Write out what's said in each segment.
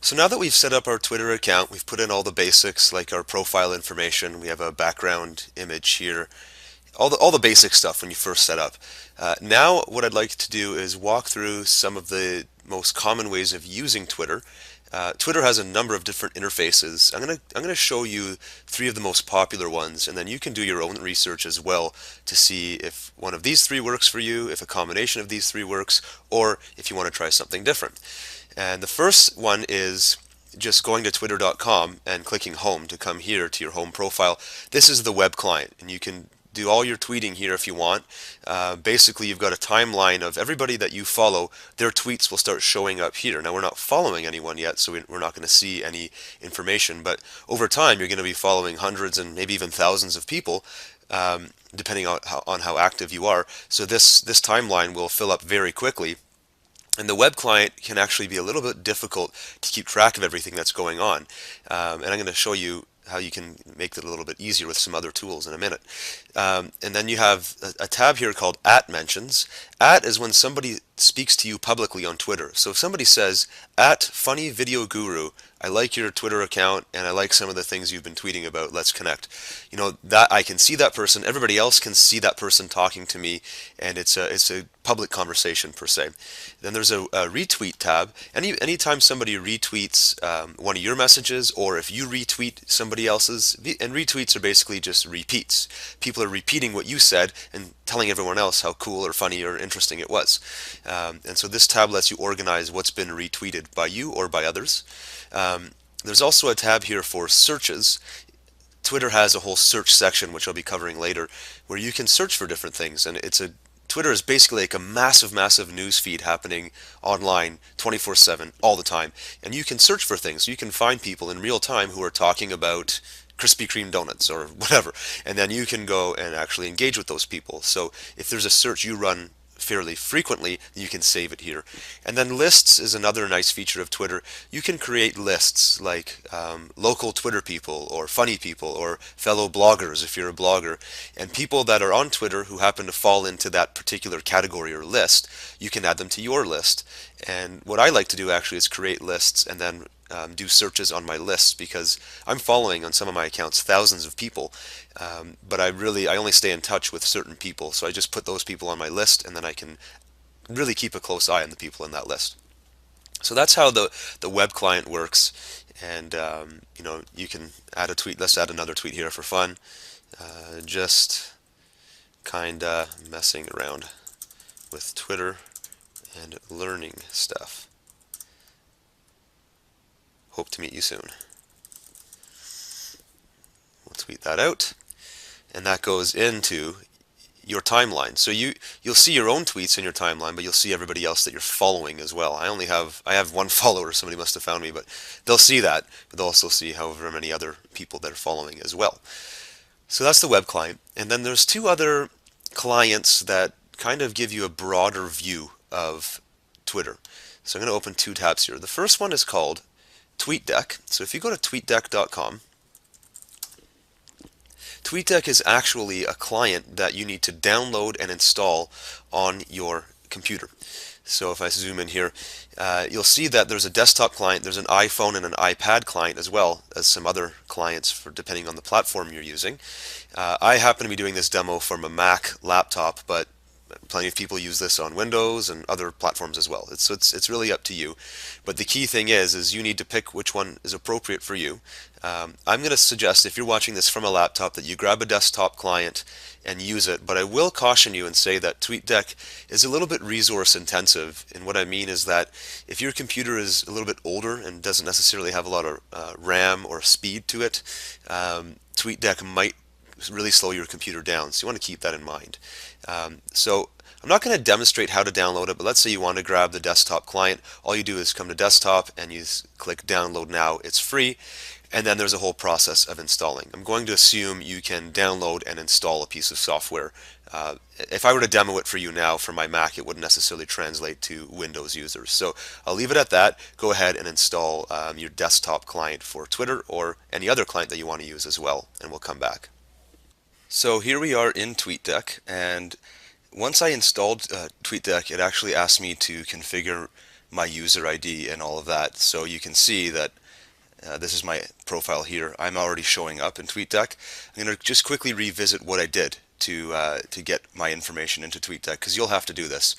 So now that we've set up our Twitter account, we've put in all the basics like our profile information, we have a background image here, all the basic stuff when you first set up. Now what I'd like to do is walk through some of the most common ways of using Twitter. Twitter has a number of different interfaces. I'm gonna show you three of the most popular ones, and then you can do your own research as well to see if one of these three works for you, if a combination of these three works, or if you want to try something different. And the first one is just going to twitter.com and clicking home to come here to your home profile. This is the web client, and you can do all your tweeting here if you want. Basically, you've got a timeline of everybody that you follow. Their tweets will start showing up here. Now, we're not following anyone yet, so we're not going to see any information. But over time, you're going to be following hundreds and maybe even thousands of people, depending on how active you are. So this timeline will fill up very quickly. And the web client can actually be a little bit difficult to keep track of everything that's going on. And I'm going to show you how you can make it a little bit easier with some other tools in a minute. And then you have a tab here called @ mentions. @ is when somebody speaks to you publicly on Twitter. So if somebody says, @funny video guru, I like your Twitter account and I like some of the things you've been tweeting about, let's connect. You know, that I can see that person, everybody else can see that person talking to me, and it's a public conversation per se. Then there's a retweet tab. Anytime somebody retweets one of your messages, or if you retweet somebody else's, and retweets are basically just repeats. People are repeating what you said and telling everyone else how cool or funny or interesting it was. And so this tab lets you organize what's been retweeted by you or by others. There's also a tab here for searches. Twitter has a whole search section, which I'll be covering later, where you can search for different things. And Twitter is basically like a massive news feed happening online 24/7 all the time. And you can search for things. You can find people in real time who are talking about Krispy Kreme donuts or whatever. And then you can go and actually engage with those people. So if there's a search you run fairly frequently, you can save it here. And then lists is another nice feature of Twitter. You can create lists like local Twitter people or funny people or fellow bloggers if you're a blogger. And people that are on Twitter who happen to fall into that particular category or list, you can add them to your list. And what I like to do actually is create lists and then do searches on my lists, because I'm following on some of my accounts thousands of people, but I only stay in touch with certain people, so I just put those people on my list, and then I can really keep a close eye on the people in that list. So that's how the web client works, and you can add a tweet. Let's add another tweet here for fun, just kinda messing around with Twitter and learning stuff. Hope to meet you soon. We'll tweet that out, and that goes into your timeline. So you'll see your own tweets in your timeline, but you'll see everybody else that you're following as well. I have one follower. Somebody must have found me, but they'll see that, but they'll also see however many other people that are following as well. So that's the web client, and then there's two other clients that kind of give you a broader view of Twitter. So I'm going to open two tabs here. The first one is called Tweetdeck. So if you go to tweetdeck.com, Tweetdeck is actually a client that you need to download and install on your computer. So if I zoom in here, you'll see that there's a desktop client, there's an iPhone and an iPad client, as well as some other clients for depending on the platform you're using. I happen to be doing this demo from a Mac laptop, but plenty of people use this on Windows and other platforms as well. It's really up to you. But the key thing is you need to pick which one is appropriate for you. I'm going to suggest, if you're watching this from a laptop, that you grab a desktop client and use it. But I will caution you and say that TweetDeck is a little bit resource intensive. And what I mean is that if your computer is a little bit older and doesn't necessarily have a lot of RAM or speed to it, TweetDeck might really slow your computer down. So you want to keep that in mind. So I'm not going to demonstrate how to download it, but let's say you want to grab the desktop client. All you do is come to desktop and you click download now. It's free, and then there's a whole process of installing. I'm going to assume you can download and install a piece of software. If I were to demo it for you now for my Mac, it wouldn't necessarily translate to Windows users. So I'll leave it at that. Go ahead and install your desktop client for Twitter or any other client that you want to use as well, and we'll come back. So here we are in TweetDeck, and once I installed TweetDeck, it actually asked me to configure my user ID and all of that. So you can see that this is my profile here. I'm already showing up in TweetDeck. I'm going to just quickly revisit what I did to get my information into TweetDeck, because you'll have to do this.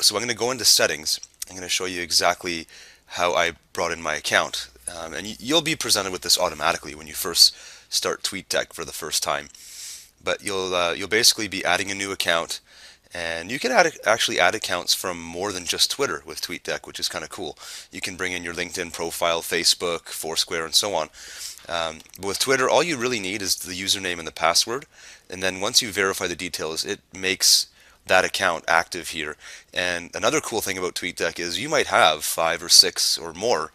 So I'm going to go into settings. I'm going to show you exactly how I brought in my account. And you'll be presented with this automatically when you first start TweetDeck for the first time. But you'll basically be adding a new account, and you can actually add accounts from more than just Twitter with TweetDeck, which is kind of cool. You can bring in your LinkedIn profile, Facebook, Foursquare, and so on. But with Twitter, all you really need is the username and the password, and then once you verify the details, it makes that account active here. And another cool thing about TweetDeck is you might have 5 or 6 or more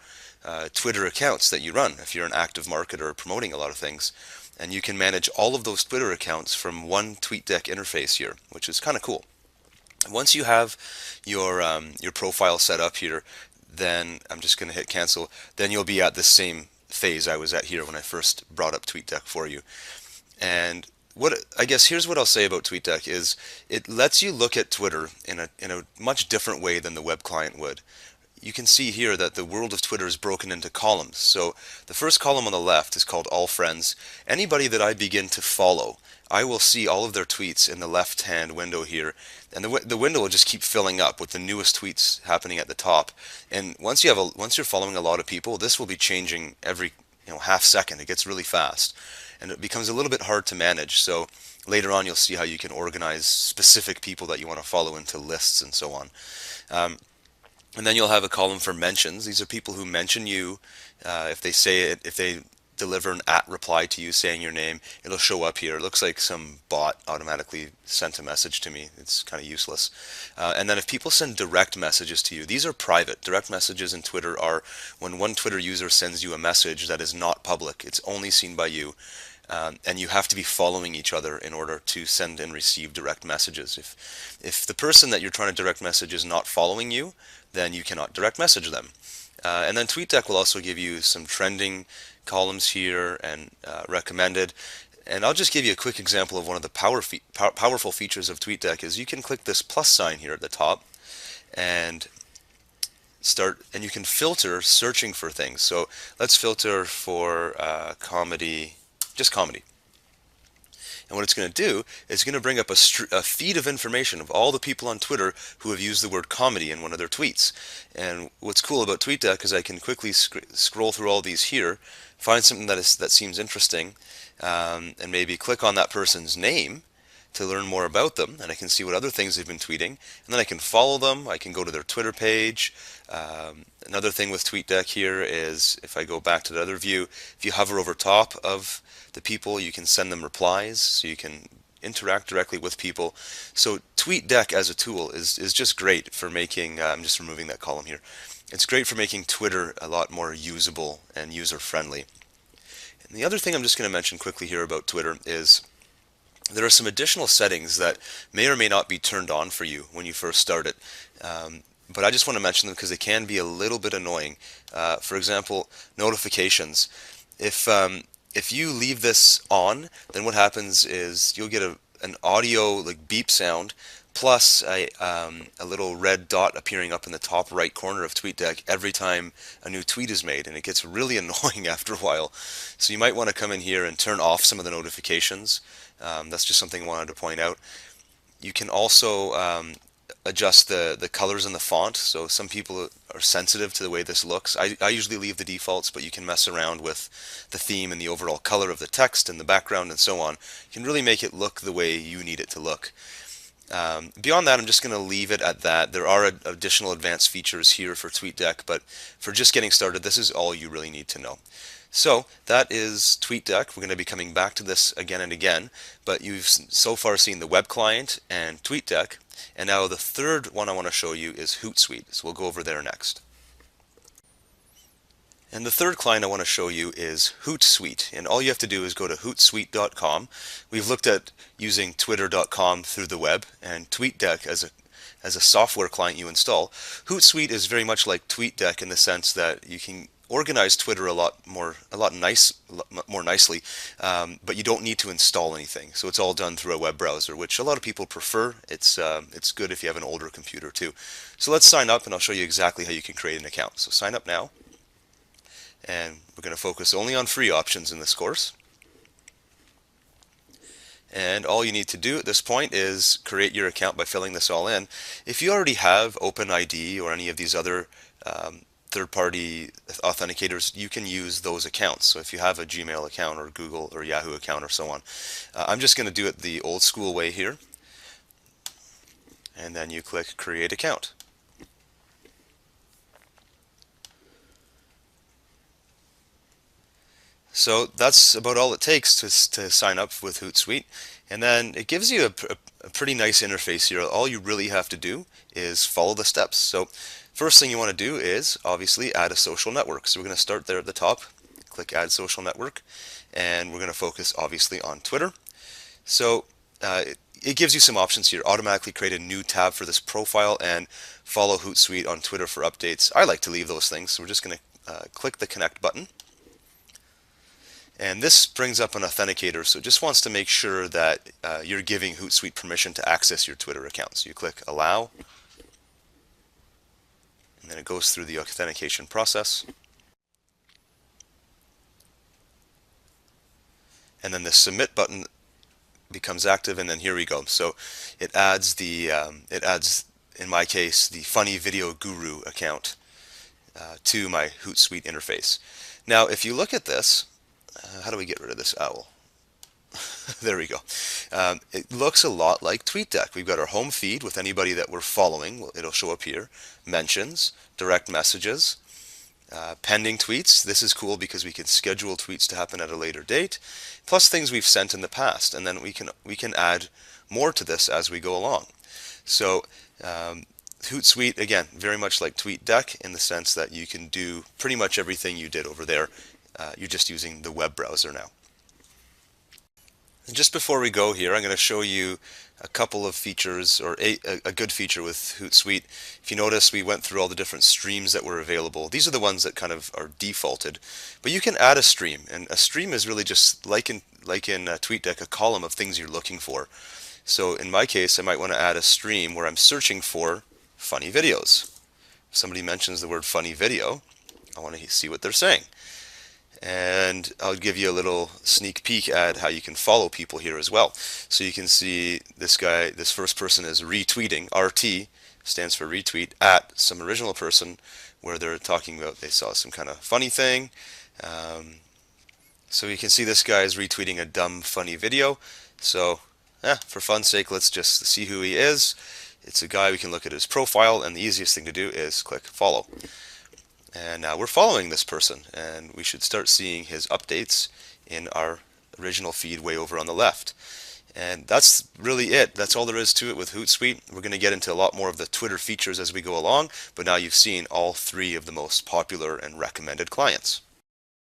Twitter accounts that you run if you're an active marketer promoting a lot of things. And you can manage all of those Twitter accounts from one TweetDeck interface here, which is kind of cool. Once you have your profile set up here, then I'm just going to hit cancel. Then you'll be at the same phase I was at here when I first brought up TweetDeck for you. And I guess here's what I'll say about TweetDeck is it lets you look at Twitter in a much different way than the web client would. You can see here that the world of Twitter is broken into columns. So the first column on the left is called All Friends. Anybody that I begin to follow, I will see all of their tweets in the left-hand window here, and the window will just keep filling up with the newest tweets happening at the top. And once you're following a lot of people, this will be changing every half second. It gets really fast, and it becomes a little bit hard to manage. So later on, you'll see how you can organize specific people that you want to follow into lists and so on. And then you'll have a column for mentions. These are people who mention you. If they deliver an @ reply to you saying your name, it'll show up here. It looks like some bot automatically sent a message to me. It's kind of useless. And then if people send direct messages to you, these are private. Direct messages in Twitter are when one Twitter user sends you a message that is not public. It's only seen by you. And you have to be following each other in order to send and receive direct messages. If the person that you're trying to direct message is not following you, then you cannot direct message them. And then TweetDeck will also give you some trending columns here and recommended. And I'll just give you a quick example of one of the powerful features of TweetDeck is you can click this plus sign here at the top and you can filter searching for things. So let's filter for comedy, just comedy. And what it's going to do is it's going to bring up a feed of information of all the people on Twitter who have used the word comedy in one of their tweets. And what's cool about TweetDeck is I can quickly scroll through all these here, find something that seems interesting, and maybe click on that person's name to learn more about them, and I can see what other things they've been tweeting, and then I can follow them. I can go to their Twitter page. Another thing with TweetDeck here is if I go back to the other view, if you hover over top of the people, you can send them replies, so you can interact directly with people. So TweetDeck as a tool is just great for making, I'm just removing that column here, it's great for making Twitter a lot more usable and user-friendly. And the other thing I'm just going to mention quickly here about Twitter is there are some additional settings that may or may not be turned on for you when you first start it. But I just want to mention them because they can be a little bit annoying. For example, notifications. If you leave this on, then what happens is you'll get an audio like beep sound plus a little red dot appearing up in the top right corner of TweetDeck every time a new tweet is made, and it gets really annoying after a while. So you might want to come in here and turn off some of the notifications. That's just something I wanted to point out. You can also adjust the colors and the font. So some people are sensitive to the way this looks. I usually leave the defaults, but you can mess around with the theme and the overall color of the text and the background and so on. You can really make it look the way you need it to look. Beyond that, I'm just going to leave it at that. There are additional advanced features here for TweetDeck, but for just getting started, this is all you really need to know. So that is TweetDeck. We're going to be coming back to this again and again, but you've so far seen the web client and TweetDeck, and now the third one I want to show you is HootSuite, so we'll go over there next. And the third client I want to show you is HootSuite, and all you have to do is go to hootsuite.com. We've looked at using twitter.com through the web and TweetDeck as a software client you install. HootSuite is very much like TweetDeck in the sense that you can organize Twitter a lot more nicely, but you don't need to install anything. So it's all done through a web browser, which a lot of people prefer. It's good if you have an older computer too. So let's sign up, and I'll show you exactly how you can create an account. So sign up now, and we're going to focus only on free options in this course. And all you need to do at this point is create your account by filling this all in. If you already have OpenID or any of these other third-party authenticators, you can use those accounts. So if you have a Gmail account or Google or Yahoo account or so on, I'm just going to do it the old school way here. And then you click Create Account. So that's about all it takes to sign up with HootSuite. And then it gives you a pretty nice interface here. All you really have to do is follow the steps. So first thing you want to do is obviously add a social network. So we're going to start there at the top, click Add Social Network, and we're going to focus obviously on Twitter. So it gives you some options here. Automatically create a new tab for this profile and follow HootSuite on Twitter for updates. I like to leave those things, so we're just going to click the connect button. And this brings up an authenticator, so it just wants to make sure that you're giving HootSuite permission to access your Twitter account. So you click Allow, and then it goes through the authentication process. And then the Submit button becomes active, and then here we go. So it adds in my case, the Funny Video Guru account to my HootSuite interface. Now, if you look at this, how do we get rid of this owl? There we go. It looks a lot like Tweetdeck. We've got our home feed with anybody that we're following. It'll show up here. Mentions, direct messages, pending tweets. This is cool because we can schedule tweets to happen at a later date, plus things we've sent in the past, and then we can add more to this as we go along. So HootSuite, again, very much like TweetDeck in the sense that you can do pretty much everything you did over there. You're just using the web browser now. And just before we go here, I'm going to show you a couple of features, or a good feature with HootSuite. If you notice, we went through all the different streams that were available. These are the ones that kind of are defaulted, but you can add a stream, and a stream is really just like in TweetDeck, a column of things you're looking for. So in my case, I might want to add a stream where I'm searching for funny videos. If somebody mentions the word funny video, I want to see what they're saying. And I'll give you a little sneak peek at how you can follow people here as well. So you can see this guy, this first person is retweeting. RT stands for retweet at some original person where they're talking about they saw some kind of funny thing. So you can see this guy is retweeting a dumb funny video. So for fun's sake, let's just see who he is. It's a guy. We can look at his profile, and the easiest thing to do is click follow. And now we're following this person, and we should start seeing his updates in our original feed way over on the left. And that's really it. That's all there is to it with HootSuite. We're going to get into a lot more of the Twitter features as we go along, but now you've seen all three of the most popular and recommended clients.